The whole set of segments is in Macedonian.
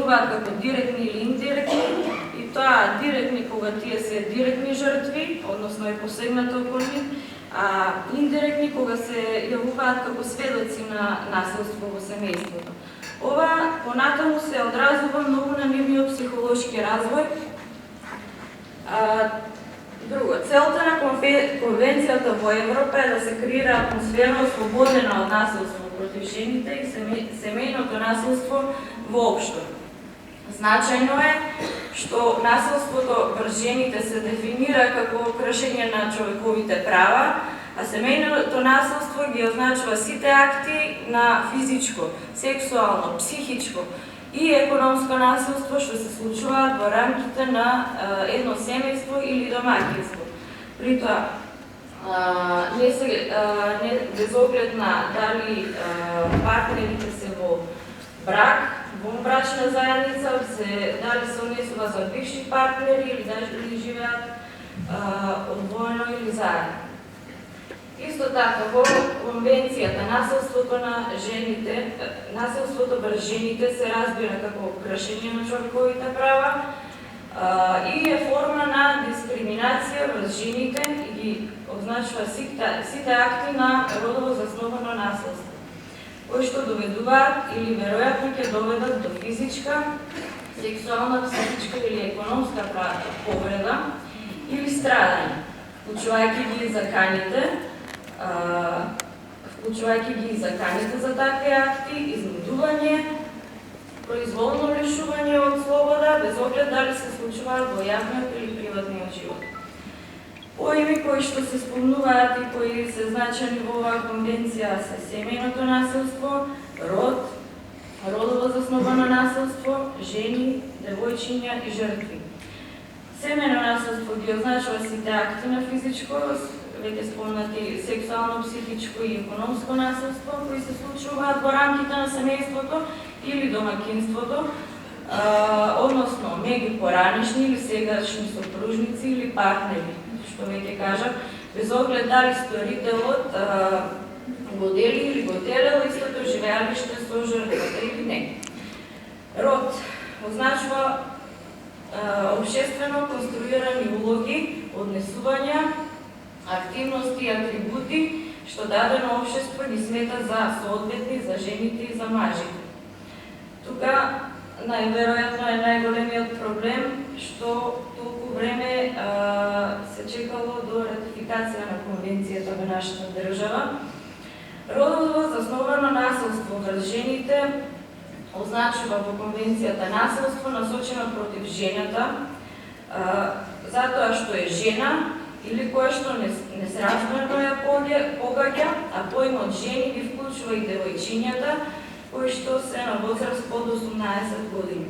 определуваат како директни или индиректни, и тоа директни кога тие се директни жртви, односно е посегнато околу нив, а индиректни кога се јавуваат како сведоци на насилство во семејството. Ова понатаму се одразува многу на нивниот психолошки развој. Друго, целта на конвенцијата во Европа е да се креира атмосфера ослободена од насилство против жените и семејното насилство воопшто. Значајно е што насилството врз жените се дефинира како кршење на човековите права, а семејното насилство ги означува сите акти на физичко, сексуално, психичко и економско насилство што се случуваат во рамките на едно семејство или домаќинство. При тоа, не без оглед на дали партнерите се во брак, во брачна заедница, дали се однесува за бивши партнери или дали живеат одвоено или заедно. Исто така, во конвенцијата насилството на жените, насилството врз жените се разбира како кршење на човековите права и е форма на дискриминација врз жените и ги означува сите акти на родово засновано насилство, кои што доведуваат или веројатно ќе доведат до физичка, сексуална, психичка или економска повреда или страдање, вклучувајќи ги заканите за такви акти, изнудување, произволно лишување од слобода, без оглед дали се случуваат во јавниот или приватниот живот. Поими кои што се спомнуваат и кои се значени во оваа конвенција се семејното насилство, род, родово засновано насилство, жени, девојчиња и жртви. Семејно насилство ги означува сите акти на физичко, веќе спомнати сексуално, психичко и економско насилство, кои се случуваат во рамките на семејството или домаќинството, односно меѓу поранешни или сегашни сопружници или партнери, што веќе кажа, без оглед дали сторителот го дели или го делел истото живеалиште со жртвата или не. Род означува општествено конструирани улоги, однесувања, активности и атрибути што дадено општество ги смета за соодветни за жените и за мажите. Тука најверојатно е најголемиот проблем што толку време се чекало до ратификација на конвенцијата во нашата држава. Родово засновано насилство врз жените означува во конвенцијата насилство насочено против жената, затоа што е жена или која што несразмерно ја погаѓа, а поимот жени ги вклучува и девојчињата, кои што се на возраст под 18 години.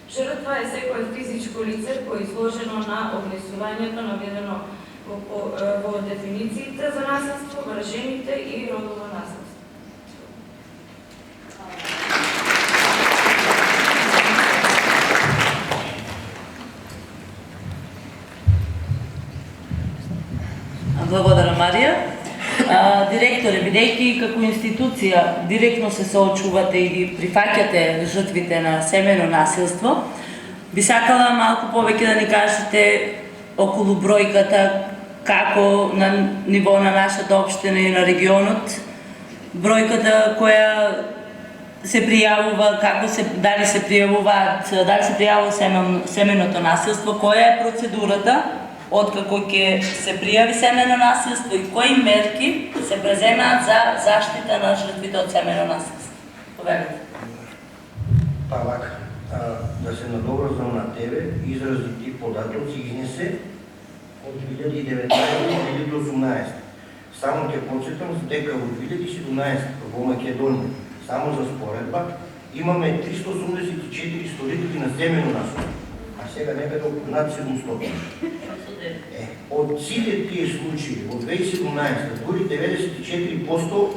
Жртва е секој физичко лице кој е изложено на однесувањето наведено во дефинициите за насилство врз жените и родово насилство. Благодарам, Марија. Директоре, бидејќи како институција директно се соочувате и ги прифаќате жртвите на семејно насилство, би сакала малку повеќе да ни кажете околу бројката, како на ниво на нашата општина и на регионот, бројката која се пријавува, дали се пријавува семејното насилство, која е процедурата откако ќе се пријави семејно насилство и кои мерки се преземаат за заштита на жртвите од семејно насилство. Повелете. Па вака, да се надобрзам на тебе, изразити податоци изнесе од 2019 до 2018. Само ќе подсетам дека во 2017 во Македонија, само за споредба, имаме 384 сторители на семејно насилство, а сега некаде околу над 700. Од сите тие случаи во 2017 дури 94%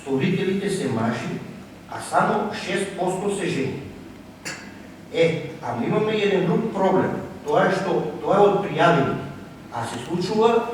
сторителите се мажи, а само 6% се жени. Ама имаме еден друг проблем. Тоа е што тоа е од пријавените, а се случува,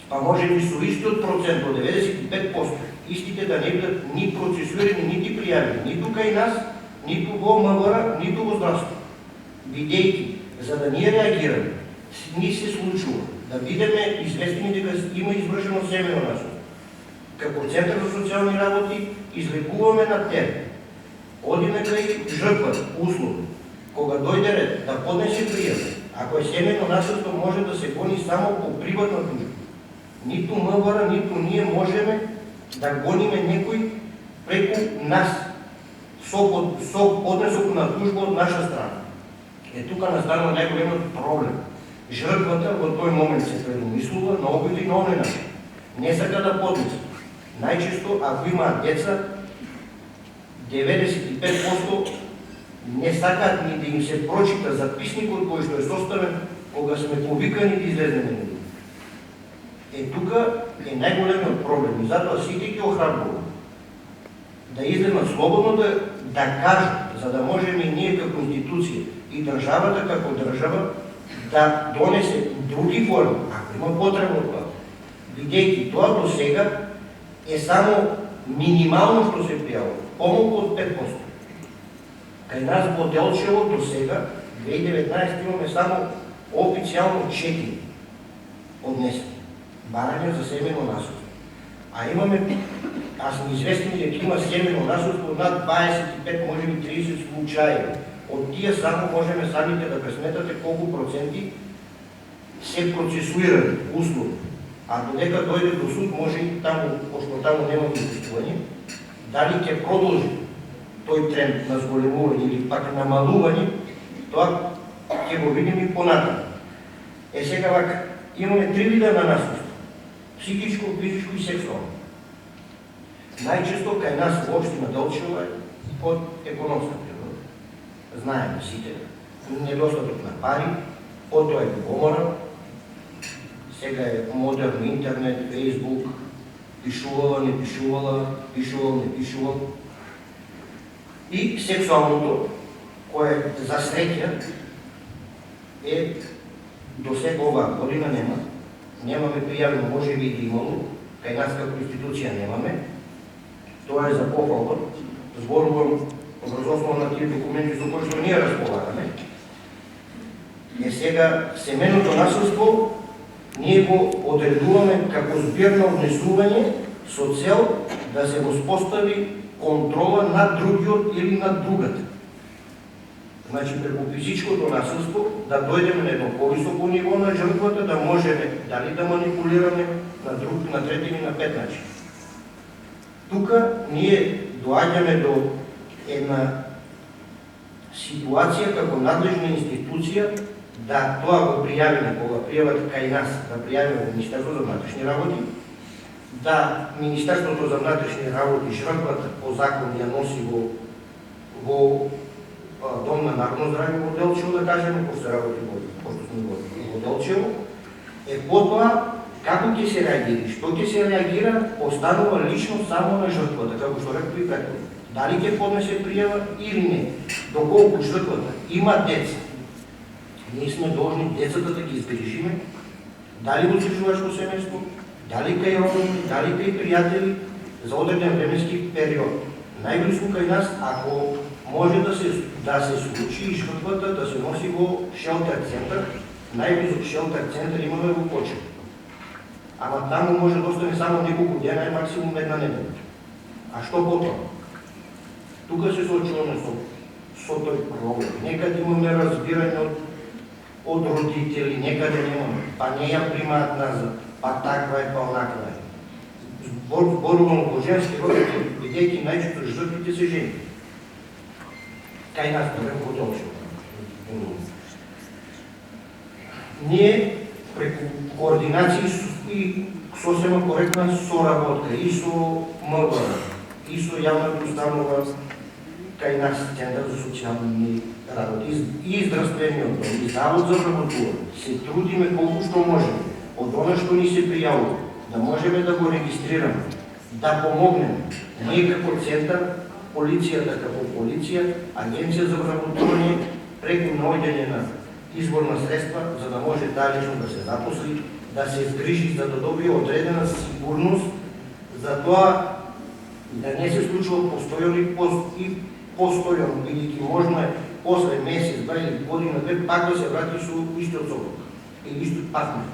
па може би со истиот процент од 95%, истите да не бидат ни процесуирани, нити пријавени, ни тука и нас, ниту во МВР, ниту во здравство. Бидејќи, за да ние реагираме, ни се случува да бидеме известени дека има извршено семејно насилство. Како Центар за социјални работи излекуваме на терен. Одиме кај жртвата, условно. Кога дојде ред да поднесе пријава, ако е семејно насилство, може да се гони само по приватна тужба. Ниту МВР, ниту ние можеме да гониме некој преку нас, со поднесок на тужба од наша страна. Тука настанува најголемиот проблем. Жртвата во тој момент се предумислува на овој и на оној начин. Не сака да поднесе. Најчесто, ако имаат деца, 95% не сакаат ни да им се прочита записникот кој што е составен кога сме повикани да излеземе на него. Тука е најголемиот проблем и затоа сите ги охрабрувам да излезат слободно да кажат, за да можеме и ние како институција и државата како држава да донесе други форми, ако има потребно тоа. Бидејќи тоа до сега е само минимално што се пријавува, помалку од 5%. Кај нас во Делчево до сега, 2019 имаме само официјално 4 однесени барања за семејно насилство. А сме известни дека има семејно насилство над 25, може би 30 случаи. Од тие само можеме самите да пресметате колку проценти се процесуирани условно. А додека дојде до суд, може и таму, пошто таму нема известување, дали ќе продолжи тој тренд на зголемување или пак намалување, тоа ќе го видим и понатаму. Сега вака, имаме 3 вида на насилство. Психичко, физичко и сексуално. Најчесто кај нас во општина Делчево е од економска природа. Знаеме сите, недостаток на пари, потоа е помора, сега е модерно интернет, фейсбук, пишувала, не пишувала, пишувал, не пишувал. И сексуалното, кое за среќа е до сега оваа година немаме пријавено, може би да имало, кај нас како институција немаме. Тоа е за пофалба. Зборувам врз основа на тие документи за кои што ние располагаме. Сега семејното насилство ние го одредуваме како збирно однесување со цел да се воспостави контрола над другиот или над другата. Значи, преку физичкото насилство да дојдеме на едно повисоко ниво на жртвата, да можеме дали да манипулираме на друг, на трети или на пет начин. Тука ние доаѓаме до една ситуација како надлежна институција да тоа го пријавиме, кога пријават кај нас, да пријавиме во Министерството за внатрешни работи, да Министерството за внатрешни работи жртвата по закон ја носи во Дом на народно здравје во Делчево, да кажеме, пошто се работи пошто сме во Делчево, потоа како ќе се реагира, што ќе се реагира, останува лично само на жртвата, како што реков и претходно. Дали ќе поднесе пријава или не, доколку жртвата има деца, ние сме должни децата да ги изгрижиме, дали во чужувачко семејство, дали кај роднини, дали кај пријатели, за одреден временски период. Најблиску кај нас, ако може да се случи и жртвата да се носи во шелтер центар, најблизок шелтер центар имаме во Почев. Ама таму може да остане само неколку дена, максимум една недела. А што потоа? Тука се соочуваме со тој проблем. Некаде имаме разбирање од родители, некаде немаме. Па не ја примаат назад, па таква е, па онаква е. Зборувам во женски родители, бидејќи најчесто жртвите се жени. Кај нас да го Делчево. Ние преку координација и сосема коректна соработка и со МВР, и со јавната установа кај нас Центар за социјални работи и здравствениот дом и Завод за вработување се трудиме колку што можеме од она што ни се пријавува, да можеме да го регистрираме, да помогнеме. Ние како центар, полицијата како полиција, Агенција за вработување преку наоѓање на изборна средства, за да може таа лично да се запосли, да се згрижи, за да добие одредена сигурност, за тоа да не се случува постојани и постојано, бидејќи можно е после месец, два или година, две, пак да се врати со истиот сопруг или истиот партнер.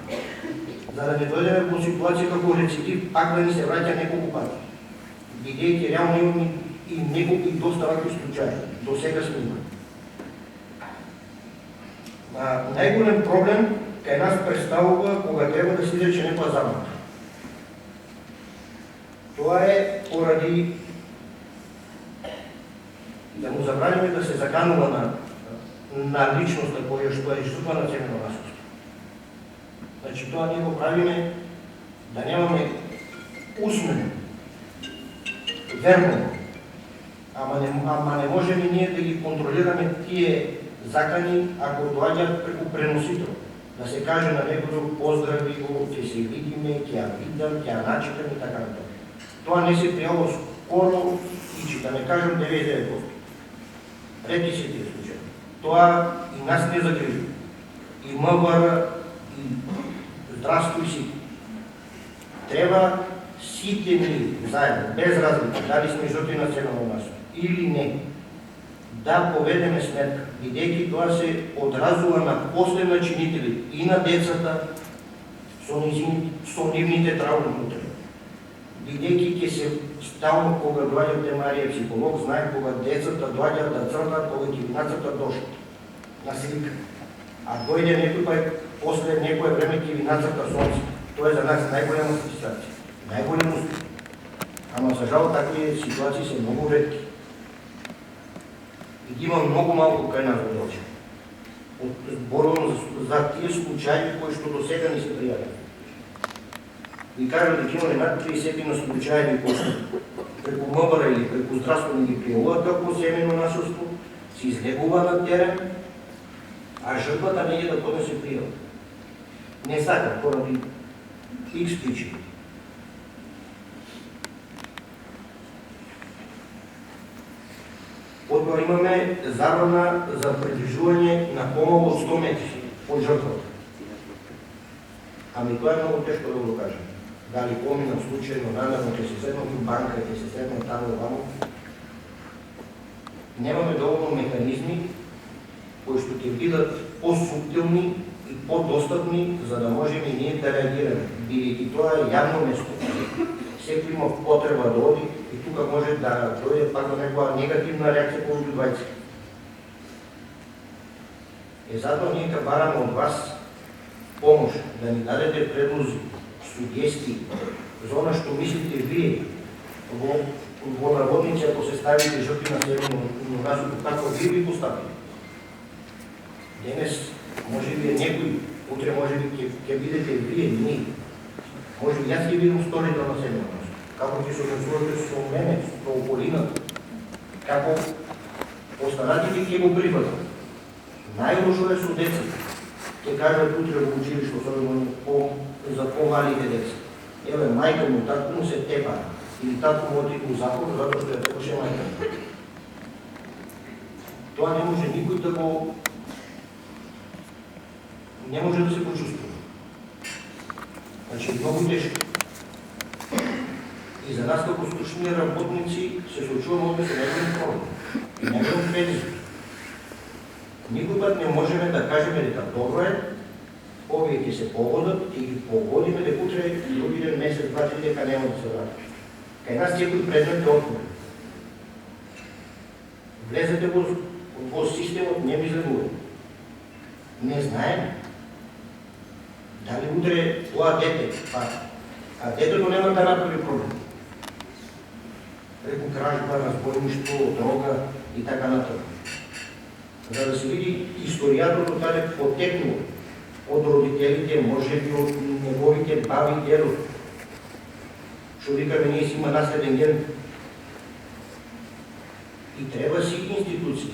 За да не дојдеме во ситуација како рецидив, пак да ни се враќа неколку пати. Бидејќи реално имаме и неколку и доста вакви случаи. До сега сме имали. Најголем проблем кај нас представува кога треба да се изрече некоја забрана. Тоа е поради да му забраниме да се заканува на личноста која што е жртва на семено насилство. Значи тоа ние го правиме да немаме усмено, верно, ама не можеме ние да ги контролираме тие закани ако доаѓаат преку преносител. Да се каже на некој поздрави го, ќе се видиме, ќе ја видам, ќе ја начитам и така натаму. Тоа не се пријава скоро и да не кажам 99%. Ретки се тие случаи. Тоа и нас не загрижува. И МВР, и здравство и си. Треба сите ние заедно, без разлика, дали сме жртви на семено насилство или не, да поведеме сметка, бидејќи тоа се одразува на после начинители и на децата со нивните травми внутре. Бидејќи ќе се стално кога доаѓате Марија психолог, знае кога децата доаѓаат да цртат, кога ќе ги нацртат дошот на слика. А дојде некој па после некое време ќе ви нацрта сонце. Тоа е за нас најголема сатисфакција, најголем успех. Ама за жал такви ситуации се многу ретки. И ги има многу малку кај нас во Делчев. Зборувам за тие случаи кои што до сега не се пријавени. Ви кажам дека имаме над 30 на случаи кои што преку МВР или преку здравство не ги пријавуваат како семено насилство, се излегува на терен, а жртвата не е да поднесе пријава. Не сака, поради X причини. Потоа имаме забрана за приближување на помалку од 100 метри од жртвата. Ами тоа е многу тешко да го кажем. Дали поминам случајно, намерно, ќе се седнам в банка, ќе се седнам таму ваму. Немаме доволно механизми кои што ќе бидат посуптилни и подостапни за да можеме и ние да реагираме. Бидејќи тоа е јавно место. Секој има потреба да оди и тука може да дојде пак до некоја негативна реакција помеѓу двајца. Затоа ние ка бараме од вас помош, да ни дадете предлози, сугестии за она што мислите вие во наводници ако се ставите жртви на семено насилство, како вие би поставите. Денес може би е некој, утре може би ќе бидете вие, ние. Може би јас ќе бидам сторител на семено насилство. Како ќе се однесувате со мене, со околината, како постаратите ќе го прифатат. Најлошо е со децата. Ќе кажат утре во училиште, особено за помалите деца. Еве, мајка му, татко му се тепа, или татко му оти у затвор, затоа што ја тепаше мајка. Тоа не може никој да го... не може да се почувствува. Значи, многу тешко. И за нас како стручни работници се случуваме овде со најголем проблем. И најголем предизвик. Никој пат не можеме да кажеме дека добро е, овие ќе се погодат и ги погодиме дека утре други ден, месец, два, три дека нема да се вратиш. Кај нас секој предмет е отворен. Влезете во системот, не ми излегува. Не знаеме. Дали утре тоа дете, а детето нема да направи проблем. Преку кражба, разбойништво, дрога и така натаму. За да се види историјата дали потекнува од родителите, може би од неговите баби и дедо. Што викаме, ние си има наследен ген. И треба сите институции,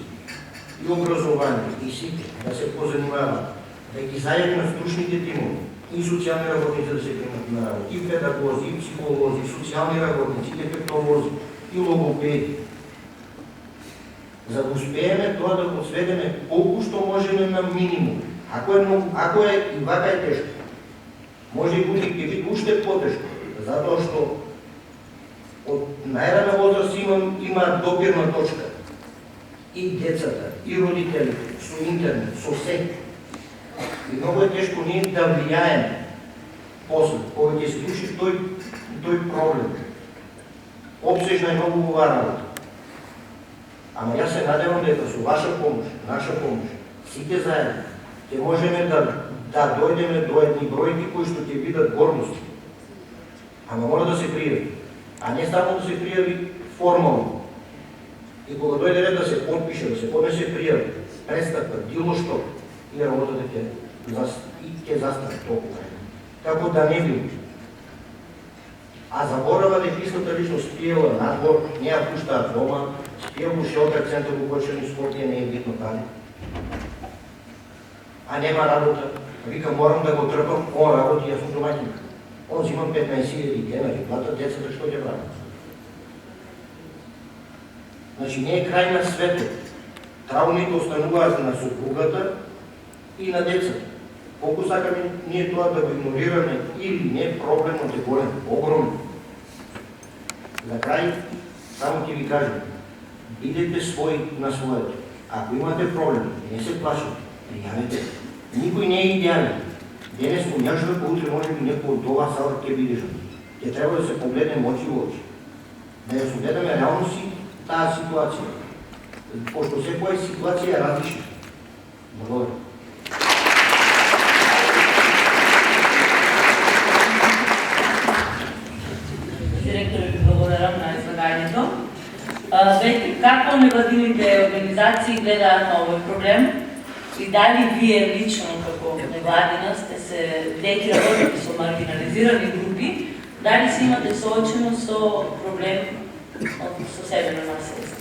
и образование, и сите да се позанимават, да ги зајават на стручните тимови, и социјални работници да се примат на работа, и педагози, и психолози, и социјални работници, и ефектолози, и логопеди. За да успееме тоа да го сведеме колку што можеме на минимум. Ако е и вака е тешко, може и утре ќе биде уште потешко, затоа што од најрана возраст има допирна точка. и децата, и родителите, со интернет, со се. И много е тешко ние да влияеме после, кога ќе се случи тој проблем. Обсежна е многу убава работа. Ама јас се надевам дека со ваша помош, наша помош, сите заедно, ќе можеме да дојдеме до едни бројки кои што ќе бидат гордост. Ама мора да се пријави. А не само да се пријави формално. И кога дојде ред да се подпише, да се поднесе пријави, престапа, било што, и работата ќе застане толкова. Како да не било. А заборава дека истата личност спиела надвор, не ја пуштаат дома, спиел во шелтер центар во Кочани, Скопје, не е битно каде. А нема работа. Вика, морам да го трпам, он работи, јас сум домаќин. Он зимам 15.000 денари, плата децата што ќе прават. Значи не е крај на светот. Траумите остануваат на супругата и на децата. Колку сакаме ние тоа да го игнорираме или не, проблемот е голем, огромен. За крај, само ќе ви кажем, бидете своји на своето. Ако имате проблем, не се плашите, пријавете. Никој не е идеален. Денес сум ја жртва, утре може би некој од ова сала ќе биде жртва. Ќе треба да се погледнем очи во очи. Да ја согледаме реално си таа ситуација. Пошто секоја ситуација е различна. Благодарам. Директорът ви благодарам на излагањето. Како невладините организации гледаат на овој проблем и дали вие лично како невладина сте се дејки работите со маргинализирани групи, дали се имате соочено со проблем со себено насилство?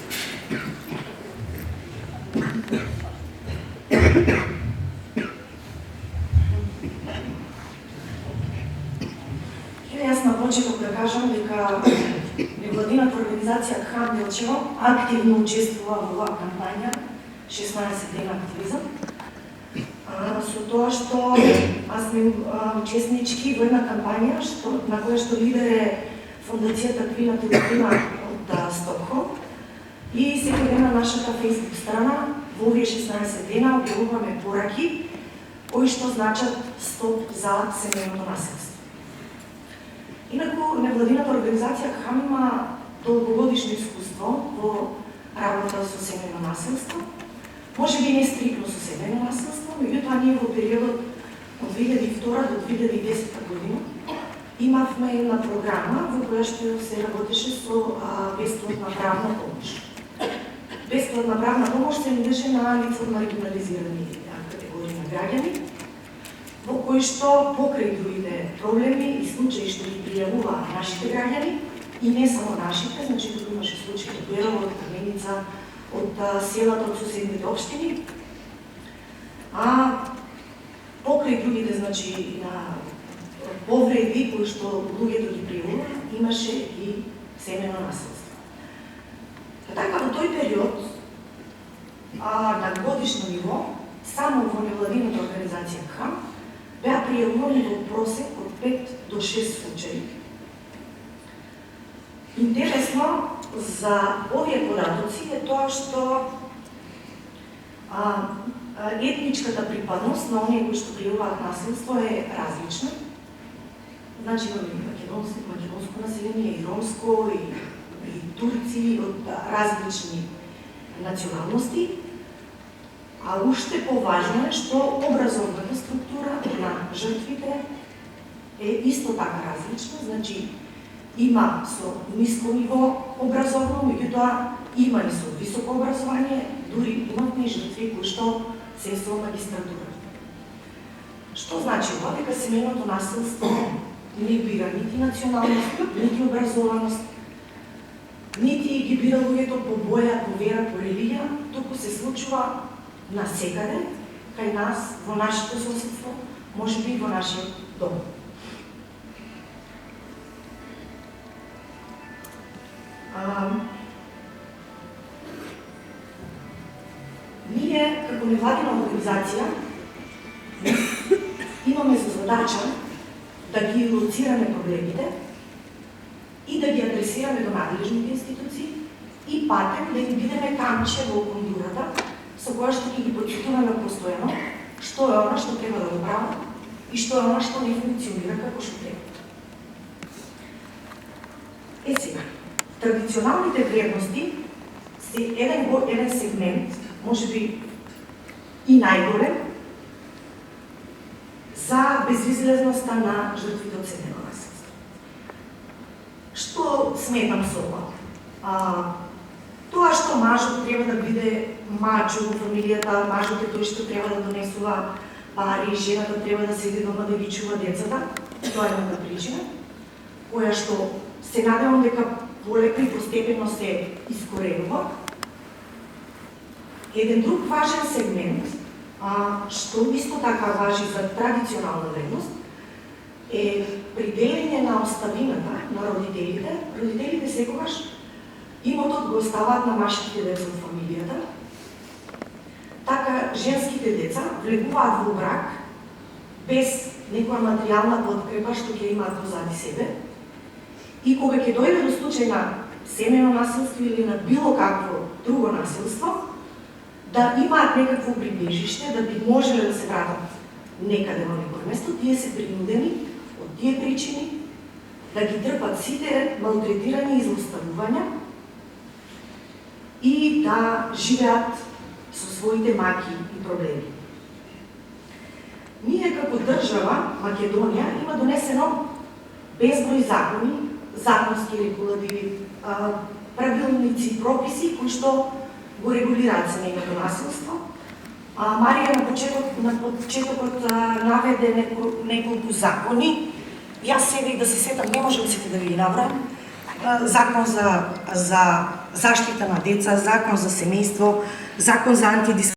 Јас на почеток да кажам дека невладината организација КХАМ Делчево активно учествува во оваа кампања 16 дена активизам. Со тоа што аз сме учеснички во една кампања на која што лидер е Фондацијата Квина Телевина од Стокхолм и секој ден на нашата фејсбук страна во овие 16 дена објавуваме пораки кои што значат стоп за семејното насилство. Инаку, невладината организација КХАМ има долгогодишно искуство во работа со семејно насилство. Може би не стрикно со семејно насилство, меѓутоа ние во периодот од 2002 до 2010 година имавме една програма во која што се работеше со бесплатна правна помош. Бесплатна правна помош се нудеше на лица од маргинализирани категории на граѓани, во кои што покрај другите проблеми и случаи што ги пријавуваат нашите граѓани, и не само нашите, значи туку имаше случаи од Берово, од Каменица, од селата, од соседните општини, а покрај другите, значи, на повреди кои што луѓето ги пријавуваат, имаше и семејно насилство. Така, во тој период, на годишно ниво, само во невладината организација КХАМ, беа пријавувани во просек од 5 до 6 случаи. Интересно за овие податоци е тоа што етничката припадност на оние кои што пријавуваат насилство е различна. Значи имаме македонско население, и ромско, и турци од различни националности. А уште поважно е што образовната структура на жртвите е исто така различна, значи има со ниско ниво образовно, меѓутоа има и со високо образование, дури имавме и жртви кои што се со магистратура. Што значи ова? Дека семејното насилство не бира нити националност, нити образованост, нити ги бира луѓето по боја, по вера, по религија, туку се случува насекаде, кај нас, во нашето соседство, може би и во нашиот дом. Ние, како невладина организација, имаме за задача да ги лоцираме проблемите и да ги адресираме до надлежните институции и патек да им бидеме камче во кондурата, со која што ќе ги потсетуваме постојано што е она што треба да го прават и што е она што не функционира како што треба. Сега, традиционалните вредности се еден сегмент, можеби и најголем, за безизлезноста на жртвите од семејно насилство. Што сметам со ова? Тоа што мажот треба да биде мачо во фамилијата, мажот е тој што треба да донесува пари, жената треба да седи дома да ги чува децата, тоа е една причина, која што се надевам дека полека и постепено се искоренува. Еден друг важен сегмент, што исто така важи за традиционална вредност, е приделење на оставината на родителите. Родителите секогаш имотот го оставаат на машките деца од фамилијата. Така женските деца влегуваат во брак без некоја материјална подкрепа што ќе имаат позади себе. И кога ќе дојде до случај на семејно насилство или на било какво друго насилство, да имаат некакво прибежиште, да би можеле да се вратат некаде во некој место, тие се принудени од тие причини да ги трпат сите малтретирање и злоставувања и да живеат со своите маки и проблеми. Ние како држава, Македонија, има донесено безброј закони, законски регулативи, правилници, прописи кои што го регулираат семејното насилство. Марија на почетокот наведе неколку закони. Јас сега и да се сетам, не можам сите да ви ги набројам. Закон за заштита на деца, закон за семејство, закон за антидискриминација,